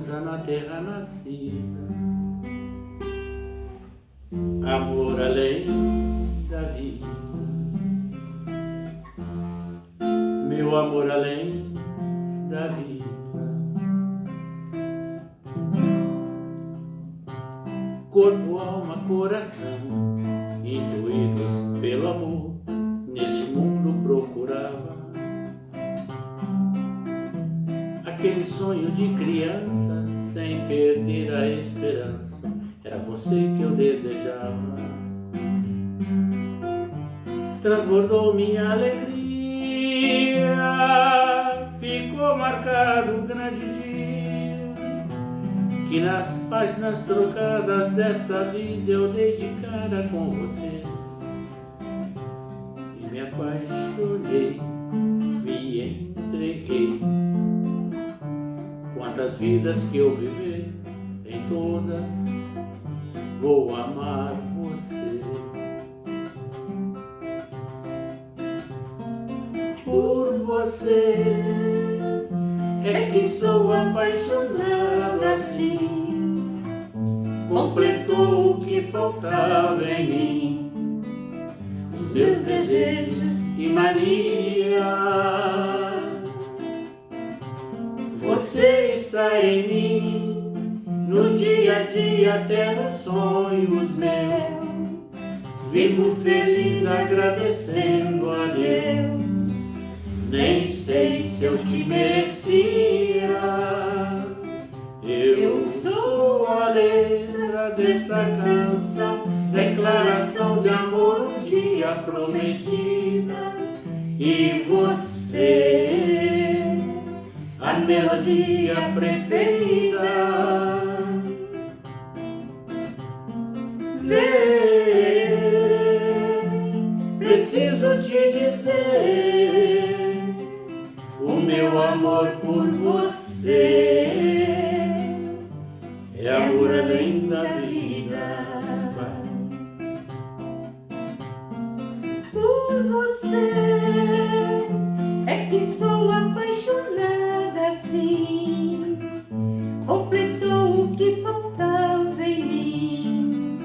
pousa na terra nascida. Amor além da vida, meu amor além da vida. Corpo, alma, coração, intuídos pelo amor, neste mundo procurava aquele sonho de criança, sem perder a esperança. Era você que eu desejava. Transbordou minha alegria, ficou marcado o grande dia que nas páginas trocadas desta vida eu dei de cara com você. E me apaixonei, me entreguei. Quantas vidas que eu vivi, em todas vou amar você. Por você é que estou apaixonado assim. Completou o que faltava em mim, os meus desejos e manias. Você está em mim, no dia a dia, até nos sonhos meus. Vivo feliz agradecendo a Deus. Nem sei se eu te merecia. Eu sou a letra desta canção, declaração de amor um dia prometida. E você, a melodia preferida. Vem, preciso te dizer o meu amor por você é amor além da vida. Por você é que sou apaixonada assim. Completou o que faltava em mim,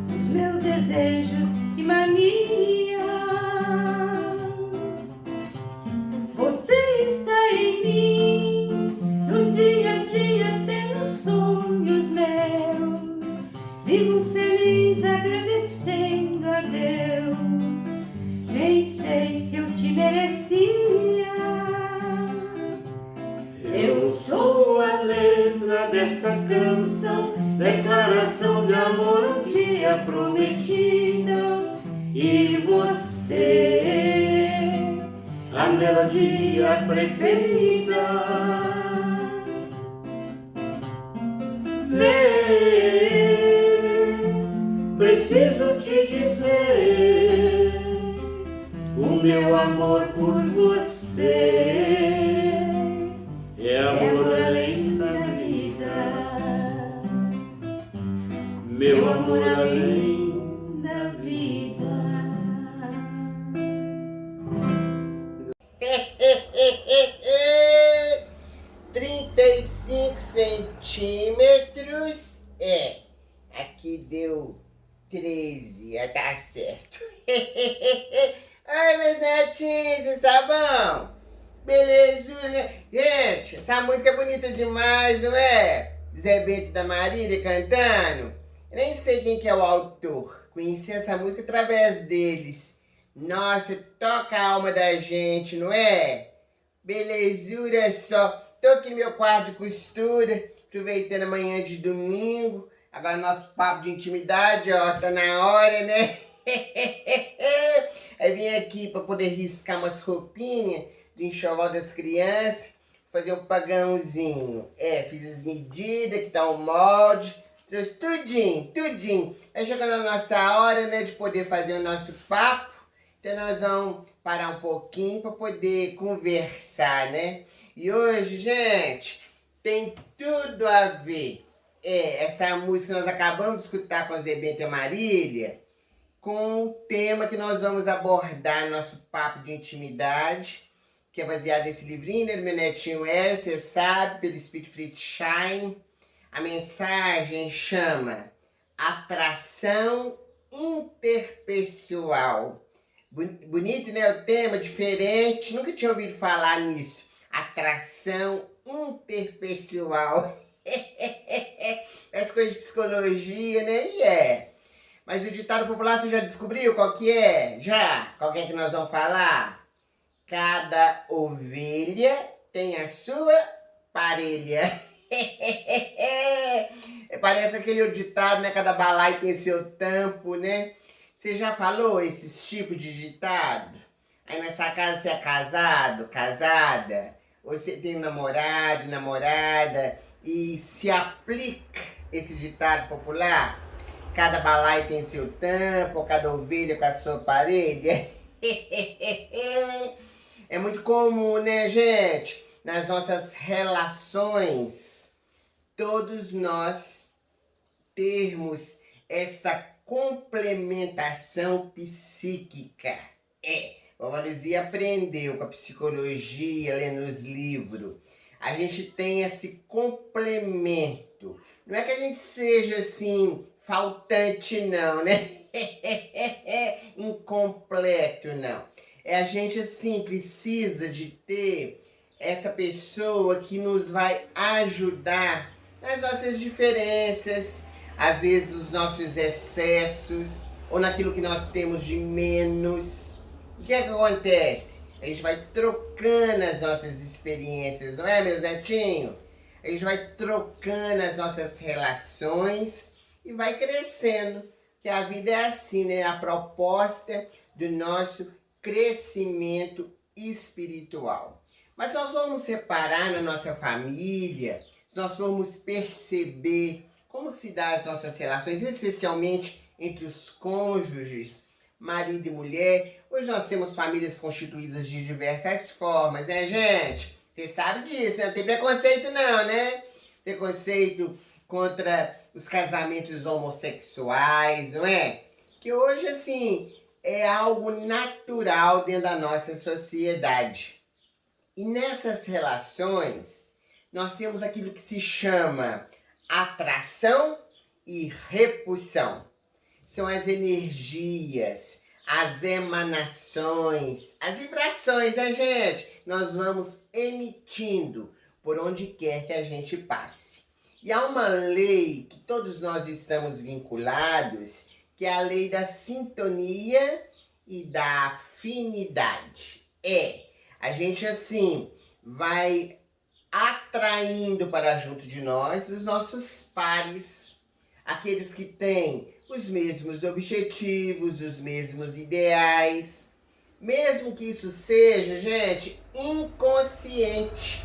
os meus desejos e manias. Você está em mim, no dia a dia, até nos sonhos meus. Vivo feliz agradecendo a Deus. Nem sei se eu te merecia. Eu sou a letra desta canção, declaração de amor um dia prometida. E você, a melodia preferida. Vem, preciso te dizer o meu amor por você é amor além da vida. Meu amor além da vida. 35 centímetros. Aqui deu 13, tá certo. Ai, meus netinhos, está bom? Belezura. Gente, essa música é bonita demais, não é? Zé Bento da Marília cantando. Eu nem sei quem que é o autor. Conheci essa música através deles. Nossa, toca a alma da gente, não é? Belezura só. Tô aqui no meu quarto de costura, aproveitando a manhã de domingo. Agora nosso papo de intimidade, ó, tá na hora, né? Aí vim aqui para poder riscar umas roupinhas de enxoval das crianças, fazer um pagãozinho. Fiz as medidas, que tá o molde, trouxe tudinho. Vai chegando a nossa hora, né, de poder fazer o nosso papo. Então nós vamos parar um pouquinho para poder conversar, né? E hoje, gente, tem tudo a ver. Essa música que nós acabamos de escutar com a Zé Bento e a Marília, com o tema que nós vamos abordar no nosso papo de intimidade, que é baseado nesse livrinho, né, do meu netinho Hélio, você sabe, pelo Espírito Friedshine. A mensagem chama Atração Interpessoal. Bonito, né? O tema, diferente. Nunca tinha ouvido falar nisso. Atração interpessoal. Essa coisa de psicologia, né? E é. Mas o ditado popular você já descobriu qual que é? Já? Qual que é que nós vamos falar? Cada ovelha tem a sua parelha. Parece aquele ditado, né? Cada balaio tem seu tampo, né? Você já falou esses tipos de ditado? Aí nessa casa você é casado, casada? Ou você tem namorado, namorada? E se aplica esse ditado popular? Cada balaio tem seu tampo, cada ovelha com a sua parelha? É muito comum, né, gente? Nas nossas relações, todos nós termos esta complementação psíquica. Vovó Luzia aprendeu com a psicologia, lendo os livros. A gente tem esse complemento. Não é que a gente seja assim, faltante não, né? Incompleto não. A gente assim precisa de ter essa pessoa que nos vai ajudar nas nossas diferenças, às vezes os nossos excessos, ou naquilo que nós temos de menos. O que é que acontece? A gente vai trocando as nossas experiências, não é, meus netinhos? A gente vai trocando as nossas relações e vai crescendo. Que a vida é assim, né? A proposta do nosso crescimento espiritual. Mas nós vamos separar na nossa família, nós vamos perceber como se dá as nossas relações, especialmente entre os cônjuges, marido e mulher. Hoje nós temos famílias constituídas de diversas formas, né, gente? Você sabe disso, né? Não tem preconceito não, né? Preconceito contra os casamentos homossexuais, não é? Que hoje, assim, é algo natural dentro da nossa sociedade. E nessas relações, nós temos aquilo que se chama atração e repulsão. São as energias, as emanações, as vibrações, né, gente? Nós vamos emitindo por onde quer que a gente passe. E há uma lei que todos nós estamos vinculados, que é a lei da sintonia e da afinidade. A gente assim vai atraindo para junto de nós os nossos pares, aqueles que têm os mesmos objetivos, os mesmos ideais, mesmo que isso seja, gente, inconsciente.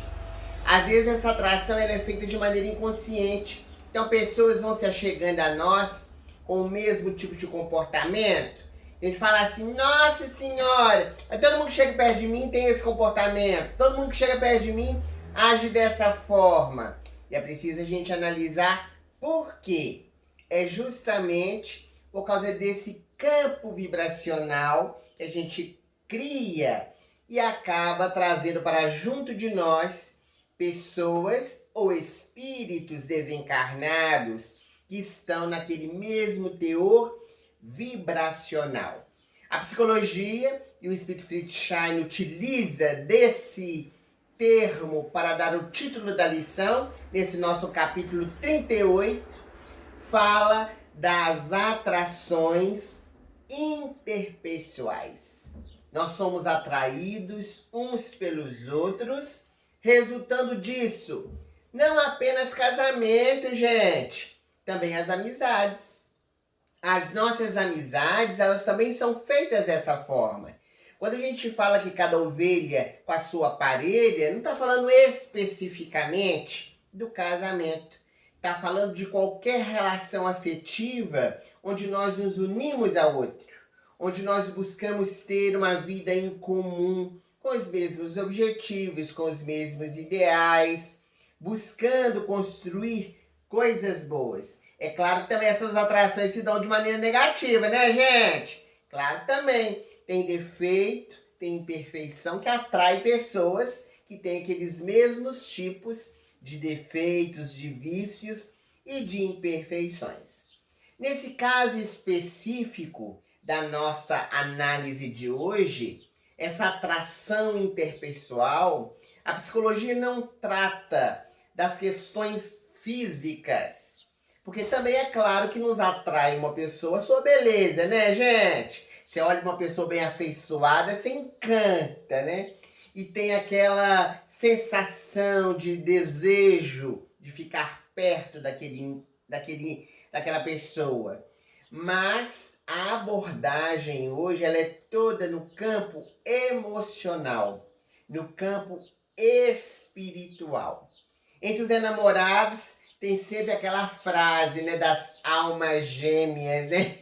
Às vezes essa atração ela é feita de maneira inconsciente. Então pessoas vão se achegando a nós com o mesmo tipo de comportamento. A gente fala assim, nossa senhora, todo mundo que chega perto de mim tem esse comportamento. Todo mundo que chega perto de mim age dessa forma. E é preciso a gente analisar por quê. É justamente por causa desse campo vibracional que a gente cria e acaba trazendo para junto de nós pessoas ou espíritos desencarnados que estão naquele mesmo teor vibracional. A psicologia e o Espírito Friedshine utiliza desse termo para dar o título da lição, nesse nosso capítulo 38, fala das atrações interpessoais. Nós somos atraídos uns pelos outros, resultando disso, não apenas casamento, gente, também as amizades. As nossas amizades, elas também são feitas dessa forma. Quando a gente fala que cada ovelha com a sua parelha, não está falando especificamente do casamento. Está falando de qualquer relação afetiva onde nós nos unimos ao outro, onde nós buscamos ter uma vida em comum, com os mesmos objetivos, com os mesmos ideais, buscando construir coisas boas. É claro que também essas atrações se dão de maneira negativa, né, gente? Claro também. Tem defeito, tem imperfeição que atrai pessoas que têm aqueles mesmos tipos de defeitos, de vícios e de imperfeições. Nesse caso específico da nossa análise de hoje, essa atração interpessoal, a psicologia não trata das questões físicas, porque também é claro que nos atrai uma pessoa a sua beleza, né, gente? Você olha uma pessoa bem afeiçoada, você encanta, né? E tem aquela sensação de desejo de ficar perto daquela pessoa. Mas a abordagem hoje ela é toda no campo emocional, no campo espiritual. Entre os enamorados tem sempre aquela frase, né, das almas gêmeas, né?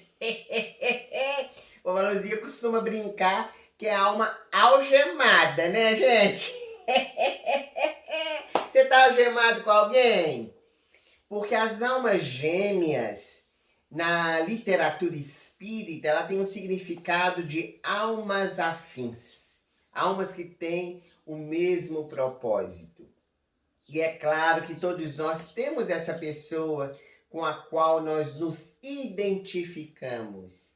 O Luzia costuma brincar que é alma algemada, né, gente? Você tá algemado com alguém? Porque as almas gêmeas, na literatura espírita, ela tem um significado de almas afins. Almas que têm o mesmo propósito. E é claro que todos nós temos essa pessoa com a qual nós nos identificamos.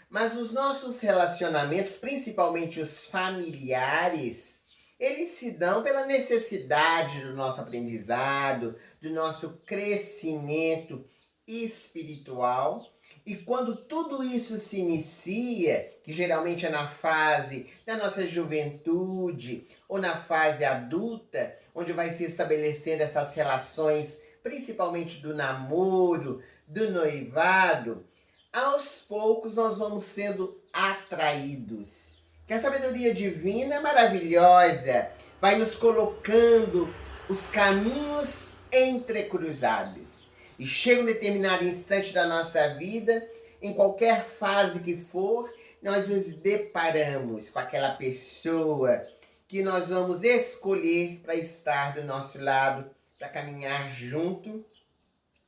Mas os nossos relacionamentos, principalmente os familiares, eles se dão pela necessidade do nosso aprendizado, do nosso crescimento espiritual. E quando tudo isso se inicia, que geralmente é na fase da nossa juventude ou na fase adulta, onde vai se estabelecendo essas relações, principalmente do namoro, do noivado, aos poucos nós vamos sendo atraídos. Que a sabedoria divina é maravilhosa, vai nos colocando os caminhos entrecruzados. E chega um determinado instante da nossa vida, em qualquer fase que for, nós nos deparamos com aquela pessoa que nós vamos escolher para estar do nosso lado, para caminhar junto,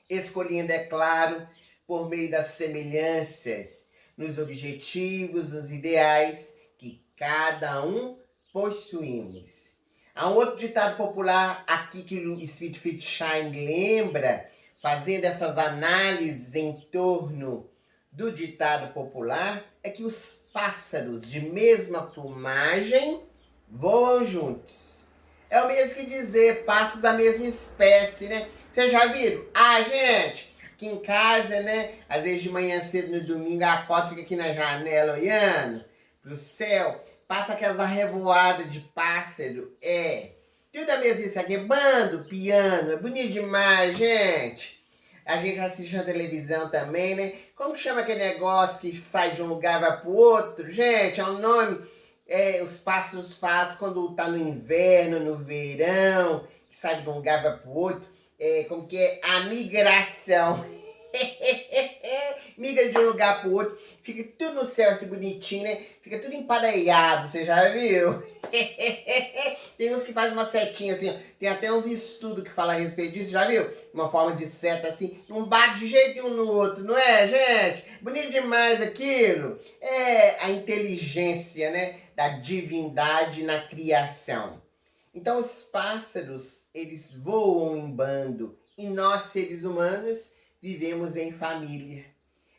escolhendo, é claro, por meio das semelhanças, nos objetivos, nos ideais que cada um possuímos. Há um outro ditado popular aqui que o Espírito Friedshine lembra, fazendo essas análises em torno do ditado popular, é que os pássaros de mesma plumagem voam juntos. É o mesmo que dizer pássaros da mesma espécie, né? Vocês já viram? Ah, gente, aqui em casa, né? Às vezes de manhã cedo no domingo, a acordo, fica aqui na janela olhando pro céu, passa aquelas revoadas de pássaro, tudo a mesma isso aqui, bando, piano, é bonito demais, gente. A gente assiste na televisão também, né? Como que chama aquele negócio que sai de um lugar e vai pro outro? Gente, é um nome, os pássaros fazem quando tá no inverno, no verão, que sai de um lugar e vai pro outro, como que é? A migração. Migra de um lugar pro outro, fica tudo no céu assim bonitinho, né? Fica tudo emparelhado, você já viu? Tem uns que fazem uma setinha assim, ó. Tem até uns estudos que falam a respeito disso, já viu? Uma forma de seta assim, não bate de jeito um no outro, não é, gente? Bonito demais aquilo. É a inteligência, né, da divindade na criação. Então os pássaros, eles voam em bando e nós, seres humanos, vivemos em família.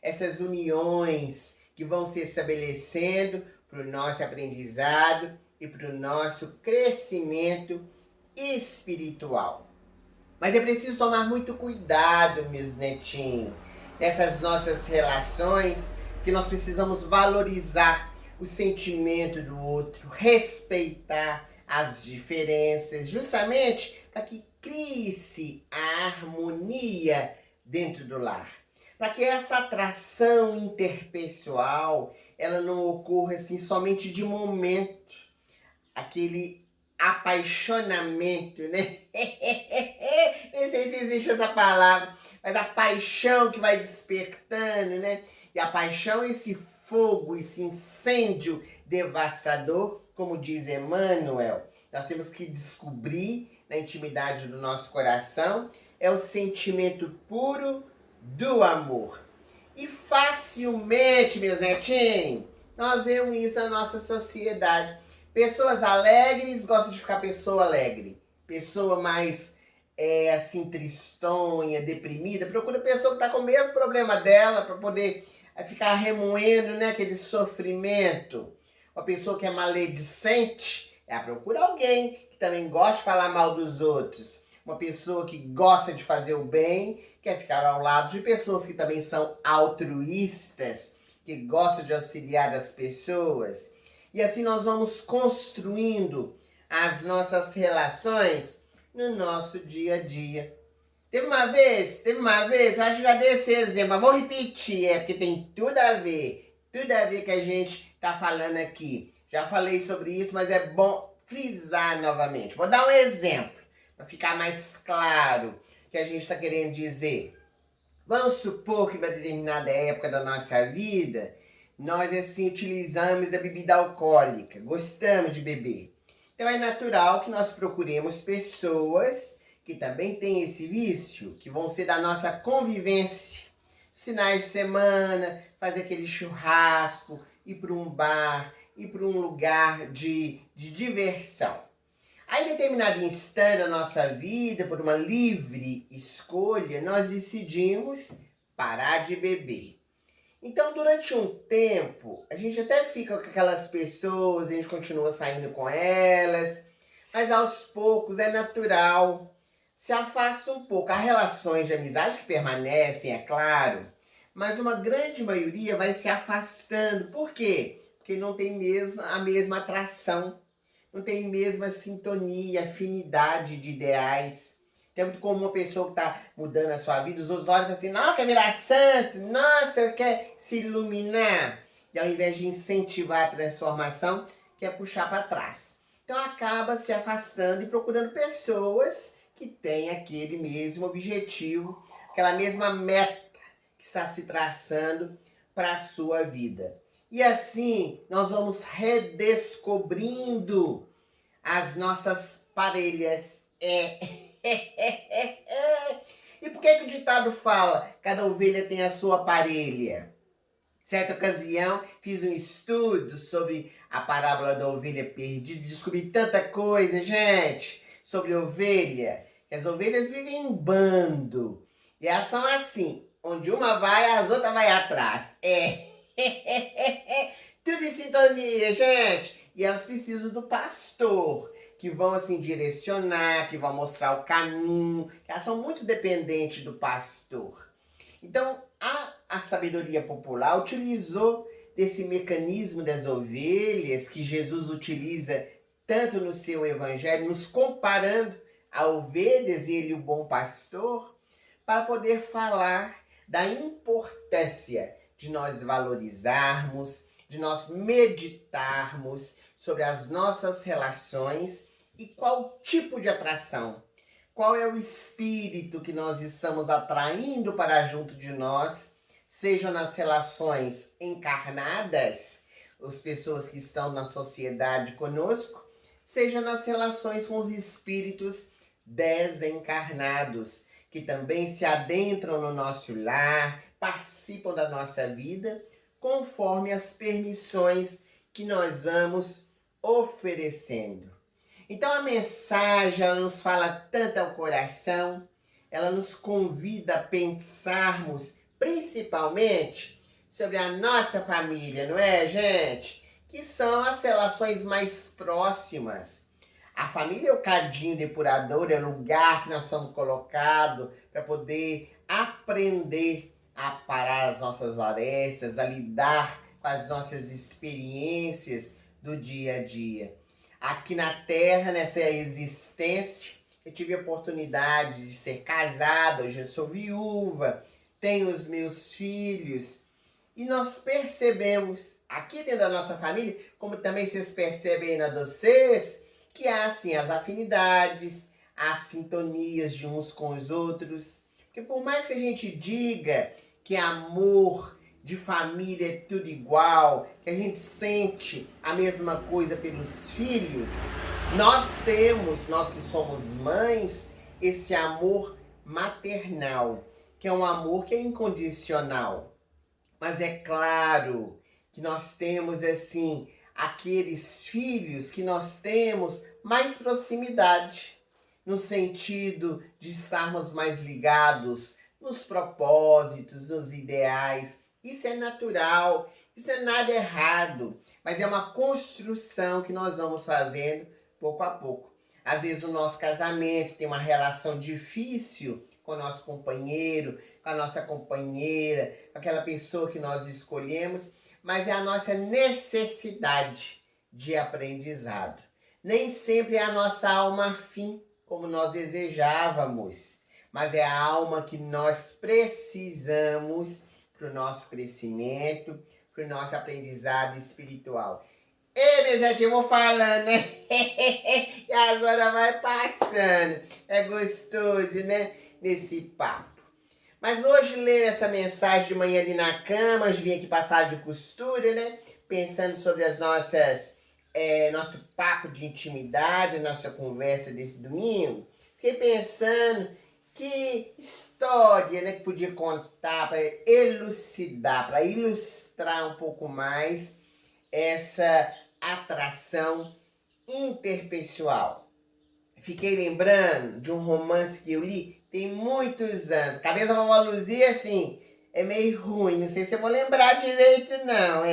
Essas uniões que vão se estabelecendo para o nosso aprendizado e para o nosso crescimento espiritual. Mas é preciso tomar muito cuidado, meus netinhos, nessas nossas relações, que nós precisamos valorizar o sentimento do outro, respeitar as diferenças, justamente para que crie-se a harmonia dentro do lar. Para que essa atração interpessoal, ela não ocorra assim somente de momento, aquele apaixonamento, né? Nem sei se existe essa palavra, mas a paixão que vai despertando, né? E a paixão, esse fogo, esse incêndio devastador, como diz Emmanuel, nós temos que descobrir na intimidade do nosso coração, é o sentimento puro do amor. E facilmente, meus netinhos, Nós vemos isso na nossa sociedade. Pessoas alegres gostam de ficar pessoa alegre. Pessoa mais, assim, tristonha, deprimida, procura pessoa que está com o mesmo problema dela para poder ficar remoendo, né, aquele sofrimento. Uma pessoa que é maledicente, ela procura alguém que também gosta de falar mal dos outros. Uma pessoa que gosta de fazer o bem, quer ficar ao lado de pessoas que também são altruístas, que gostam de auxiliar as pessoas. E assim nós vamos construindo as nossas relações no nosso dia a dia. Teve uma vez, acho que já dei esse exemplo, mas vou repetir, porque tem tudo a ver que a gente tá falando aqui. Já falei sobre isso, mas é bom frisar novamente. Vou dar um exemplo, para ficar mais claro o que a gente está querendo dizer. Vamos supor que em uma determinada época da nossa vida, nós assim utilizamos da bebida alcoólica, gostamos de beber. Então é natural que nós procuremos pessoas que também têm esse vício, que vão ser da nossa convivência. Finais de semana, fazer aquele churrasco, ir para um bar, ir para um lugar de diversão. Aí, em determinado instante da nossa vida, por uma livre escolha, nós decidimos parar de beber. Então, durante um tempo, a gente até fica com aquelas pessoas, a gente continua saindo com elas, mas aos poucos é natural, se afasta um pouco. Há relações de amizade que permanecem, é claro, mas uma grande maioria vai se afastando. Por quê? Porque não tem a mesma atração, não tem a mesma sintonia, afinidade de ideais. É muito comum uma pessoa que está mudando a sua vida, os outros olham e falam assim, não, quer virar santo, nossa, quer se iluminar. E ao invés de incentivar a transformação, quer puxar para trás. Então acaba se afastando e procurando pessoas que têm aquele mesmo objetivo, aquela mesma meta que está se traçando para a sua vida. E assim nós vamos redescobrindo as nossas parelhas. E por que o ditado fala cada ovelha tem a sua parelha? Certa ocasião fiz um estudo sobre a parábola da ovelha perdida, descobri tanta coisa, gente, sobre ovelha, que as ovelhas vivem em bando, e elas são assim, onde uma vai, as outras vai atrás. Tudo em sintonia, gente. E elas precisam do pastor, que vão assim direcionar, que vão mostrar o caminho, que elas são muito dependentes do pastor. Então, a sabedoria popular utilizou desse mecanismo das ovelhas, que Jesus utiliza tanto no seu evangelho, nos comparando a ovelhas e ele o bom pastor, para poder falar da importância de nós valorizarmos, de nós meditarmos sobre as nossas relações e qual tipo de atração, qual é o espírito que nós estamos atraindo para junto de nós, seja nas relações encarnadas, as pessoas que estão na sociedade conosco, seja nas relações com os espíritos desencarnados, que também se adentram no nosso lar, participam da nossa vida, conforme as permissões que nós vamos oferecendo. Então a mensagem, ela nos fala tanto ao coração, ela nos convida a pensarmos principalmente sobre a nossa família, não é, gente? Que são as relações mais próximas. A família é o cadinho depurador, é o lugar que nós somos colocados para poder aprender a parar as nossas arestas, a lidar com as nossas experiências do dia a dia. Aqui na Terra, nessa existência, eu tive a oportunidade de ser casada, hoje eu sou viúva, tenho os meus filhos, e nós percebemos, aqui dentro da nossa família, como também vocês percebem na de vocês, que há assim as afinidades, as sintonias de uns com os outros, porque por mais que a gente diga que amor de família é tudo igual, que a gente sente a mesma coisa pelos filhos, nós temos, nós que somos mães, esse amor maternal, que é um amor que é incondicional. Mas é claro que nós temos, assim, aqueles filhos que nós temos mais proximidade, no sentido de estarmos mais ligados nos propósitos, nos ideais. Isso é natural, isso não é nada errado, mas é uma construção que nós vamos fazendo pouco a pouco. Às vezes o nosso casamento tem uma relação difícil com o nosso companheiro, com a nossa companheira, com aquela pessoa que nós escolhemos, mas é a nossa necessidade de aprendizado. Nem sempre é a nossa alma afim, como nós desejávamos, mas é a alma que nós precisamos para o nosso crescimento, para o nosso aprendizado espiritual. Ei, minha gente, eu vou falando, né? E as horas vai passando. É gostoso, né? Nesse papo. Mas hoje, ler essa mensagem de manhã ali na cama, hoje vim aqui passar de costura, né? Pensando sobre as nosso papo de intimidade, nossa conversa desse domingo. Fiquei pensando que história, né, que podia contar para elucidar, para ilustrar um pouco mais essa atração interpessoal. Fiquei lembrando de um romance que eu li tem muitos anos. Cabeça da Vovó Luzia, assim, é meio ruim. Não sei se eu vou lembrar direito, não.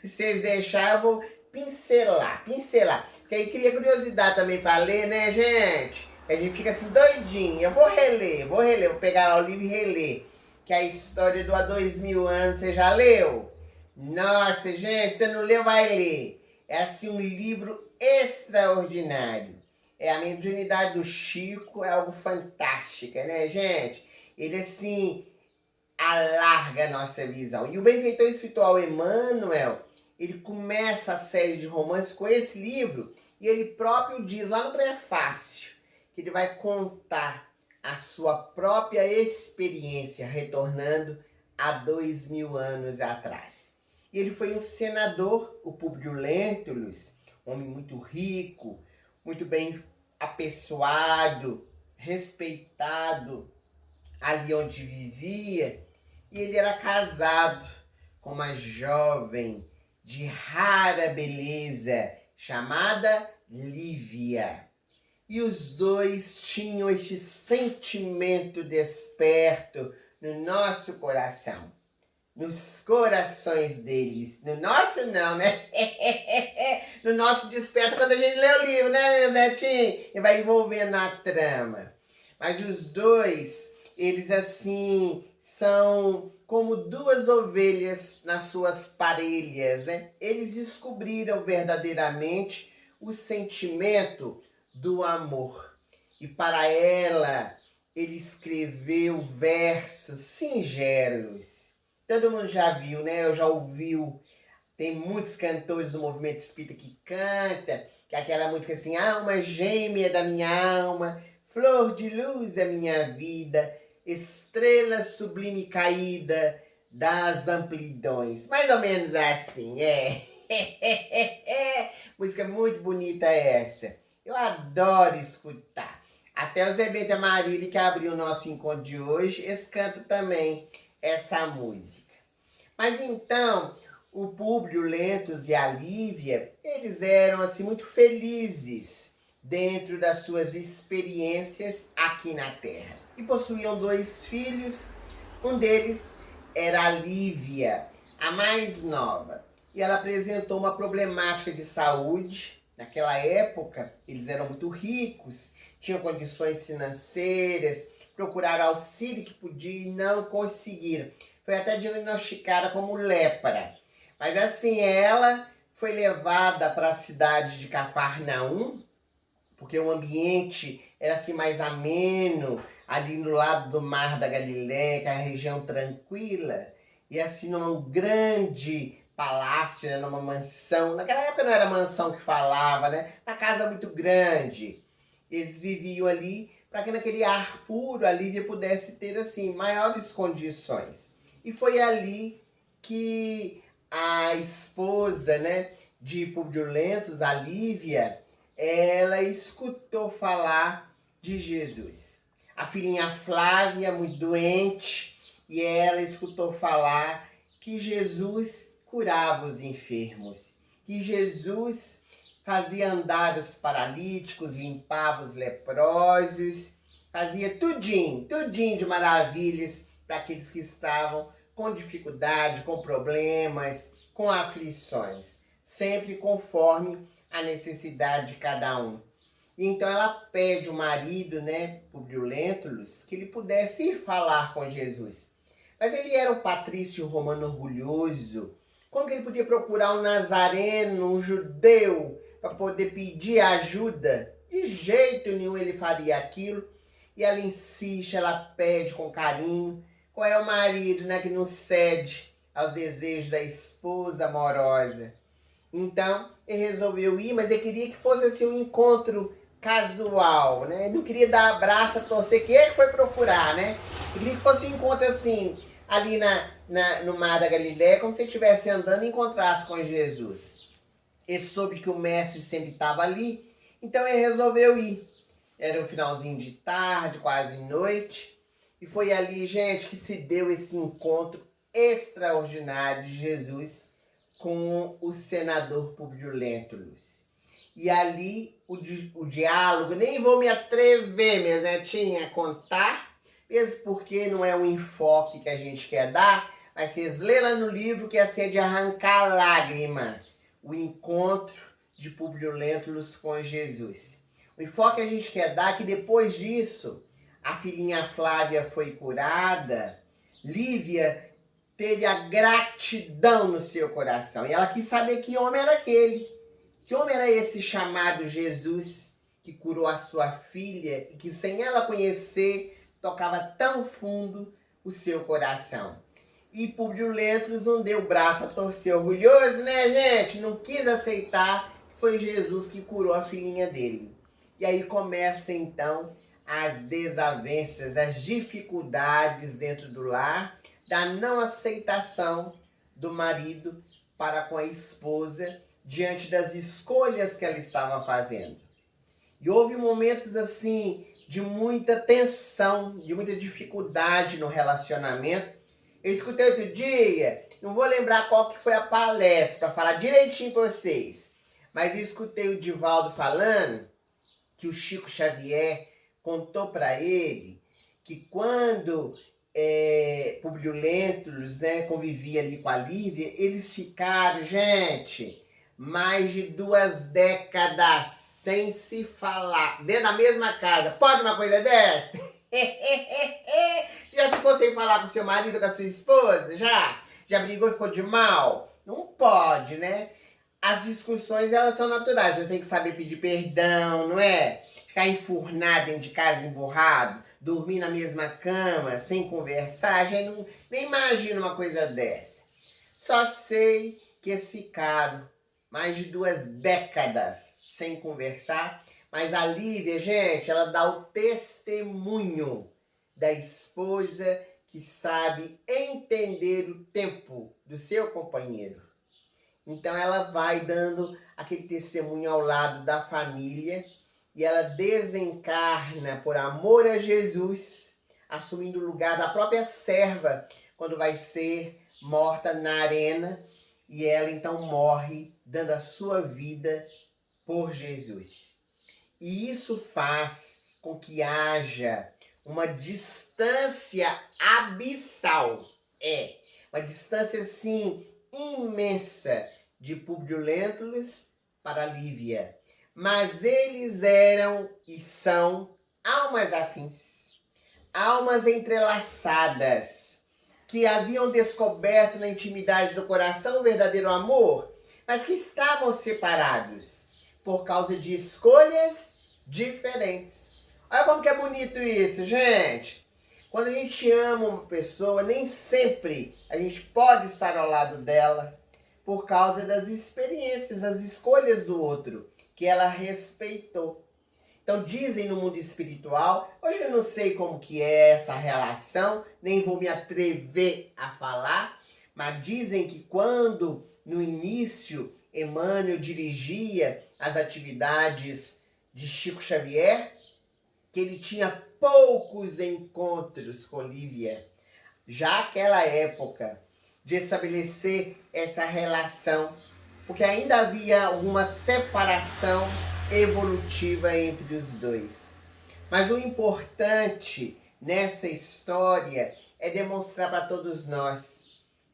Se vocês deixarem, eu vou pincelar. Porque aí cria curiosidade também para ler, né, gente? A gente fica assim doidinho. Eu vou reler. Vou pegar lá o livro e reler. Que é a história do Há 2000 anos. Você já leu? Nossa, gente, se você não leu, vai ler. É assim um livro extraordinário. É a mediunidade do Chico, é algo fantástico, né, gente? Ele, assim, alarga a nossa visão. E o benfeitor espiritual Emmanuel, ele começa a série de romances com esse livro, e ele próprio diz lá no prefácio que ele vai contar a sua própria experiência retornando há 2000 anos atrás. E ele foi um senador, o Públio Lentulus, homem muito rico, muito bem apessoado, respeitado ali onde vivia, e ele era casado com uma jovem de rara beleza chamada Lívia. E os dois tinham este sentimento desperto no nosso coração. Nos corações deles. No nosso não, né? No nosso desperta quando a gente lê o livro, né, meu Zetinho? E vai envolvendo na trama. Mas os dois, eles assim, são como duas ovelhas nas suas parelhas, né? Eles descobriram verdadeiramente o sentimento do amor. E para ela, ele escreveu versos singelos. Todo mundo já viu, né? Eu já ouviu. Tem muitos cantores do movimento espírita que canta, que é aquela música assim, alma gêmea da minha alma, flor de luz da minha vida, estrela sublime caída das amplidões. Mais ou menos assim, Música muito bonita essa. Eu adoro escutar. Até o Zé Benta Marília, que abriu o nosso encontro de hoje, eles cantam também essa música. Mas então, o Públio Lentulus e a Lívia, eles eram assim muito felizes dentro das suas experiências aqui na Terra. E possuíam 2 filhos, um deles era a Lívia, a mais nova. E ela apresentou uma problemática de saúde. Naquela época, eles eram muito ricos, tinham condições financeiras, procuraram auxílio que podiam e não conseguiram. Foi até diagnosticada como lepra. Mas assim, ela foi levada para a cidade de Cafarnaum, porque o ambiente era assim mais ameno, ali no lado do Mar da Galileia, que é a região tranquila, e assim num grande palácio, né, numa mansão. Naquela época não era mansão que falava, né? Uma casa muito grande. Eles viviam ali para que naquele ar puro a Lívia pudesse ter assim maiores condições. E foi ali que a esposa, né, de Públio Lentulus, a Lívia, ela escutou falar de Jesus. A filhinha Flávia, muito doente, e ela escutou falar que Jesus curava os enfermos, que Jesus fazia andar os paralíticos, limpava os leprosos, fazia tudinho de maravilhas para aqueles que estavam com dificuldade, com problemas, com aflições, sempre conforme a necessidade de cada um. E então ela pede o marido, né, Públio Lentulus, que ele pudesse ir falar com Jesus. Mas ele era um patrício romano orgulhoso. Como que ele podia procurar um nazareno, um judeu, para poder pedir ajuda? De jeito nenhum ele faria aquilo. E ela insiste, ela pede com carinho. Qual é o marido, né, que não cede aos desejos da esposa amorosa? Então, ele resolveu ir, mas ele queria que fosse assim um encontro casual, né? Ele não queria dar abraço, torcer, que ele foi procurar, né? Ele queria que fosse um encontro assim, ali no Mar da Galileia, como se ele estivesse andando e encontrasse com Jesus. Ele soube que o mestre sempre estava ali, então ele resolveu ir. Era um finalzinho de tarde, quase noite, e foi ali, gente, que se deu esse encontro extraordinário de Jesus com o senador Públio Lentulus. E ali o diálogo, nem vou me atrever, minha Zetinha, a contar, mesmo porque não é o enfoque que a gente quer dar, mas vocês lêem lá no livro que é assim de arrancar lágrima, o encontro de Públio Lentulus com Jesus. O enfoque que a gente quer dar é que depois disso, a filhinha Flávia foi curada, Lívia teve a gratidão no seu coração. E ela quis saber que homem era aquele. Que homem era esse chamado Jesus que curou a sua filha e que sem ela conhecer tocava tão fundo o seu coração. E Públio Lentulus não deu o braço a torcer, orgulhoso, né, gente? Não quis aceitar que foi Jesus que curou a filhinha dele. E aí começa então as desavenças, as dificuldades dentro do lar, da não aceitação do marido para com a esposa diante das escolhas que ela estava fazendo. E houve momentos assim de muita tensão, de muita dificuldade no relacionamento. Eu escutei outro dia, não vou lembrar qual que foi a palestra para falar direitinho para vocês, mas eu escutei o Divaldo falando que o Chico Xavier contou para ele que quando Públio Lentulus, né, convivia ali com a Lívia, eles ficaram, gente, mais de 2 décadas sem se falar, dentro da mesma casa. Pode uma coisa dessa? Você já ficou sem falar com seu marido, com a sua esposa? Já brigou, ficou de mal? Não pode, né? As discussões, elas são naturais. Você tem que saber pedir perdão, não é? Ficar enfurnado dentro de casa, emburrado, dormir na mesma cama, sem conversar. A gente nem imagina uma coisa dessa. Só sei que eles ficaram mais de 2 décadas sem conversar. Mas a Lívia, gente, ela dá o testemunho da esposa que sabe entender o tempo do seu companheiro. Então ela vai dando aquele testemunho ao lado da família e ela desencarna por amor a Jesus, assumindo o lugar da própria serva quando vai ser morta na arena, e ela então morre dando a sua vida por Jesus. E isso faz com que haja uma distância abissal, uma distância assim imensa de Públio Lentulus para Lívia. Mas eles eram e são almas afins, almas entrelaçadas, que haviam descoberto na intimidade do coração o verdadeiro amor, mas que estavam separados por causa de escolhas diferentes. Olha como que é bonito isso, gente. Quando a gente ama uma pessoa, nem sempre a gente pode estar ao lado dela por causa das experiências, das escolhas do outro, que ela respeitou. Então dizem no mundo espiritual, hoje eu não sei como que é essa relação, nem vou me atrever a falar, mas dizem que quando no início Emmanuel dirigia as atividades de Chico Xavier, que ele tinha poucos encontros com Lívia. Já aquela época de estabelecer essa relação, porque ainda havia alguma separação evolutiva entre os dois. Mas o importante nessa história é demonstrar para todos nós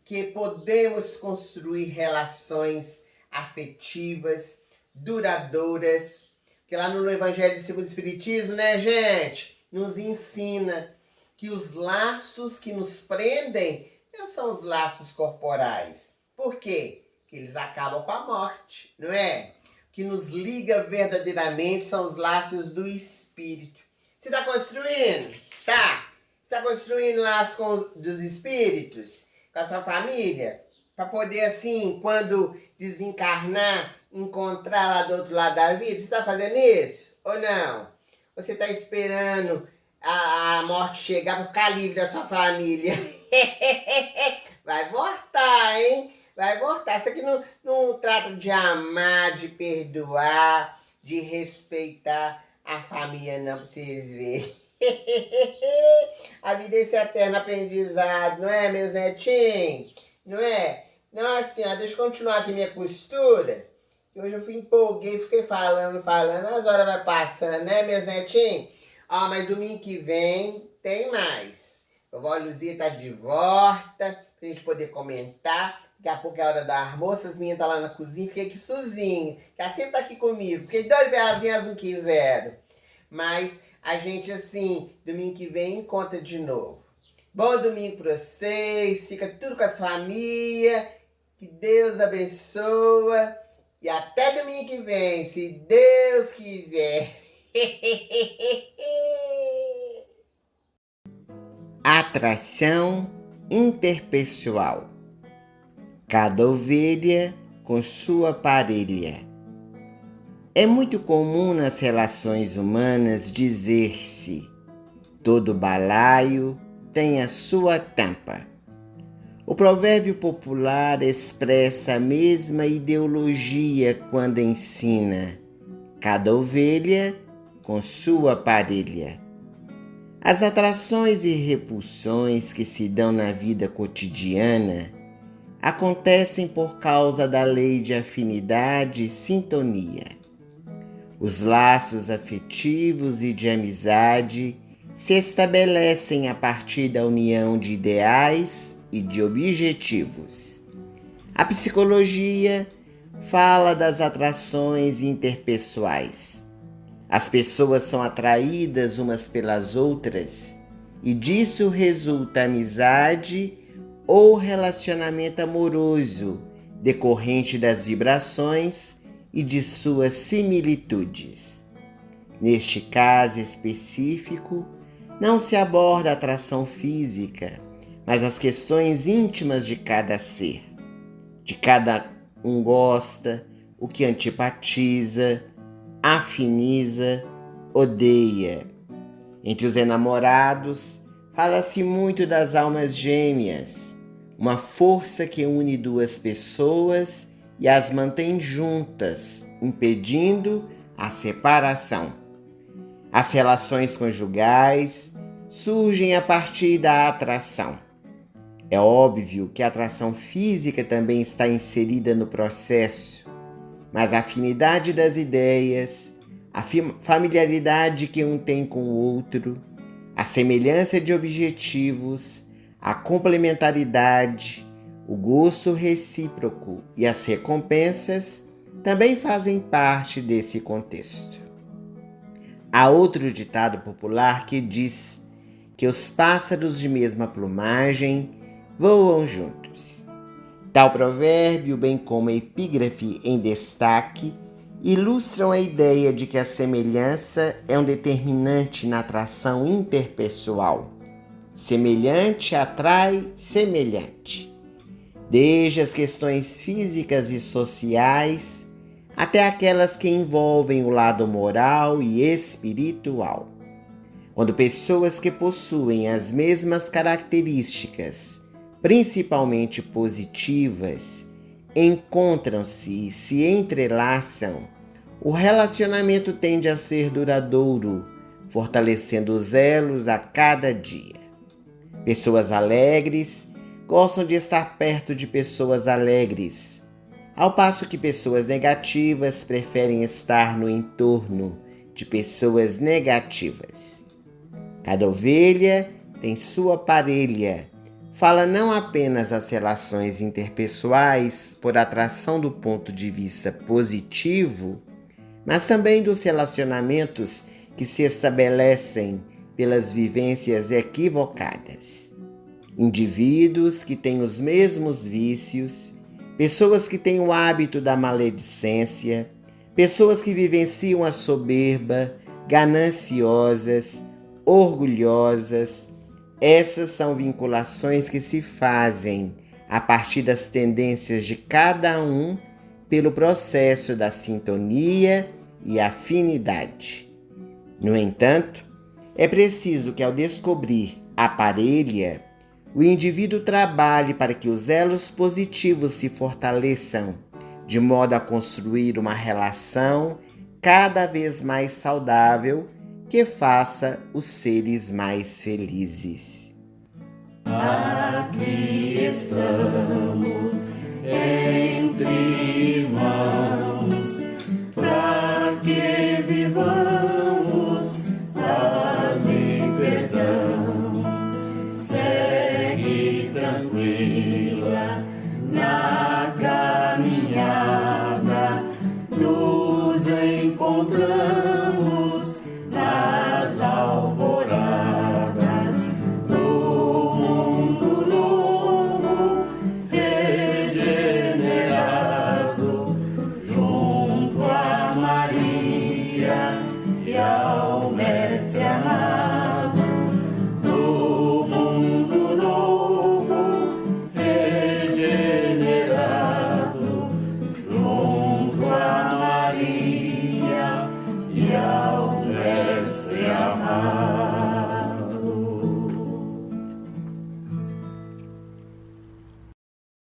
que podemos construir relações afetivas, duradouras, que lá no Evangelho segundo o Espiritismo, né, gente, nos ensina que os laços que nos prendem não são os laços corporais. Por quê? Porque eles acabam com a morte, não é? O que nos liga verdadeiramente são os laços do espírito. Você está construindo? Tá. Você está construindo laços dos espíritos? Com a sua família? Para poder, assim, quando desencarnar, encontrar lá do outro lado da vida? Você está fazendo isso? Ou não? Você está esperando a morte chegar para ficar livre da sua família? Vai voltar, hein? Vai voltar. Isso aqui não trata de amar, de perdoar, de respeitar a família, não, para vocês verem. A vida é esse eterno aprendizado, não é, meus netinhos? Não é? Não, assim, ó, deixa eu continuar aqui minha costura. Hoje eu empolguei, fiquei falando, as horas vai passando, né, meus netinhos? Ó, mas domingo que vem tem mais. A vovó Luzia tá de volta, pra gente poder comentar. Daqui a pouco é a hora da almoço, as meninas tá lá na cozinha, fiquei aqui sozinho. Que ela sempre tá aqui comigo. Fiquei doido pra elas não quiseram. Mas a gente, assim, domingo que vem encontra de novo. Bom domingo pra vocês, fica tudo com a sua família. Que Deus abençoa. E até domingo que vem, se Deus quiser. Atração interpessoal. Cada ovelha com sua parelha. É muito comum nas relações humanas dizer-se: todo balaio tem a sua tampa. O provérbio popular expressa a mesma ideologia quando ensina: cada ovelha com sua parelha. As atrações e repulsões que se dão na vida cotidiana acontecem por causa da lei de afinidade e sintonia. Os laços afetivos e de amizade se estabelecem a partir da união de ideais e de objetivos. A psicologia fala das atrações interpessoais. As pessoas são atraídas umas pelas outras e disso resulta amizade ou relacionamento amoroso, decorrente das vibrações e de suas similitudes. Neste caso específico, não se aborda a atração física, mas as questões íntimas de cada ser. De cada um gosta, o que antipatiza, afiniza, odeia. Entre os enamorados, fala-se muito das almas gêmeas, uma força que une duas pessoas e as mantém juntas, impedindo a separação. As relações conjugais surgem a partir da atração. É óbvio que a atração física também está inserida no processo, mas a afinidade das ideias, a familiaridade que um tem com o outro, a semelhança de objetivos, a complementaridade, o gosto recíproco e as recompensas também fazem parte desse contexto. Há outro ditado popular que diz que os pássaros de mesma plumagem voam juntos. Tal provérbio, bem como a epígrafe em destaque, ilustram a ideia de que a semelhança é um determinante na atração interpessoal. Semelhante atrai semelhante. Desde as questões físicas e sociais até aquelas que envolvem o lado moral e espiritual. Quando pessoas que possuem as mesmas características, principalmente positivas, encontram-se e se entrelaçam, o relacionamento tende a ser duradouro, fortalecendo os elos a cada dia. Pessoas alegres gostam de estar perto de pessoas alegres, ao passo que pessoas negativas preferem estar no entorno de pessoas negativas. Cada ovelha tem sua parelha. Fala não apenas as relações interpessoais por atração do ponto de vista positivo, mas também dos relacionamentos que se estabelecem pelas vivências equivocadas. Indivíduos que têm os mesmos vícios, pessoas que têm o hábito da maledicência, pessoas que vivenciam a soberba, gananciosas, orgulhosas. Essas são vinculações que se fazem a partir das tendências de cada um pelo processo da sintonia e afinidade. No entanto, é preciso que ao descobrir a parelha, o indivíduo trabalhe para que os elos positivos se fortaleçam, de modo a construir uma relação cada vez mais saudável que faça os seres mais felizes. Aqui estamos entre irmãos, para que vivamos paz e perdão. Segue tranquila na caminhada, nos encontramos nas alvoradas do mundo novo, regenerado, junto a Maria e ao Mestre.